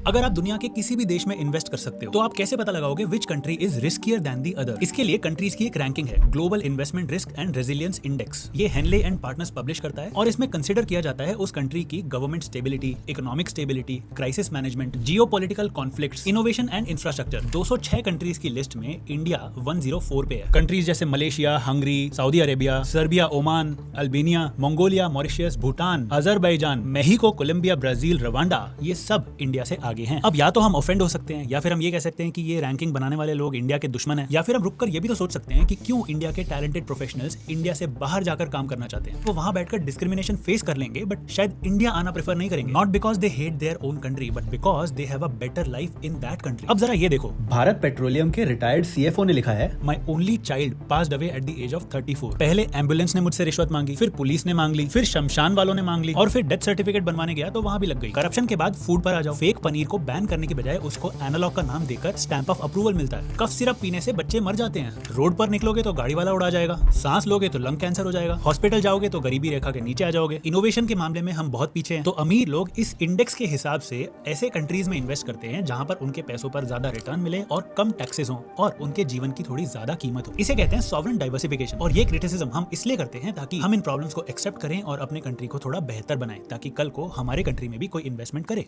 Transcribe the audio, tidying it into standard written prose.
अगर आप दुनिया के किसी भी देश में इन्वेस्ट कर सकते हो तो आप कैसे पता लगाओगे which country is riskier than the other? इसके लिए कंट्रीज की एक रैंकिंग है, global investment risk and resilience index. ये हेनले एंड पार्टनर्स पब्लिश करता है और इसमें कंसिडर किया जाता है उस कंट्री की government stability, economic stability, crisis management, geopolitical conflicts, innovation and infrastructure. 206 countries की लिस्ट में इंडिया 104 पे है। कंट्रीज जैसे Malaysia, Hungary, Saudi Arabia, Serbia, Oman, Albania, Mongolia, Mauritius, Bhutan, Azerbaijan, Mexico, Colombia, Brazil, Rwanda, ये सब इंडिया से आगे हैं। अब या तो हम ऑफेंड हो सकते हैं या फिर हम ये कह सकते हैं कि ये रैंकिंग बनाने वाले लोग इंडिया के दुश्मन हैं, या फिर हम रुककर ये भी तो सोच सकते हैं कि क्यों इंडिया के टैलेंटेड प्रोफेशनल्स इंडिया से बाहर जाकर काम करना चाहते हैं। वो वहां बैठकर डिस्क्रिमिनेशन फेस कर लेंगे बट शायद इंडिया आना प्रेफर नहीं करेंगे, not because they hate their own country but because they have a better life in that country. अब जरा ये देखो, भारत पेट्रोलियम के रिटायर्ड सीएफओ ने लिखा है, my only child passed away at the age of 34। पहले एम्बुलेंस ने मुझसे रिश्वत मांगी, फिर पुलिस ने मांग ली, फिर शमशान वालों ने मांग ली और फिर डेथ सर्टिफिकेट बनवाने गया तो वहां भी लग गई। करप्शन के बाद फूड पर आ जाओ, फेक पनीर को बैन करने की बजाय उसको एनालॉग का नाम देकर स्टैंप ऑफ अप्रूवल मिलता है। कफ सिरप पीने से बच्चे मर जाते हैं, रोड पर निकलोगे तो गाड़ी वाला उड़ा जाएगा, सांस लोगे तो लंग कैंसर हो जाएगा, हॉस्पिटल जाओगे तो गरीबी रेखा के नीचे आ जाओगे। इनोवेशन के मामले में हम बहुत पीछे हैं, तो अमीर लोग इस इंडेक्स के हिसाब से ऐसे कंट्रीज में इन्वेस्ट करते हैं जहां पर उनके पैसों पर ज्यादा रिटर्न मिले और कम टैक्सेस हो और उनके जीवन की थोड़ी ज्यादा कीमत हो। इसे कहते हैं सॉवरेन डाइवर्सिफिकेशन। और ये क्रिटिसिज्म हम इसलिए करते हैं ताकि हम इन प्रॉब्लम्स को एक्सेप्ट करें और अपने कंट्री को थोड़ा बेहतर बनाएं, ताकि कल को हमारे कंट्री में भी कोई इन्वेस्टमेंट करे।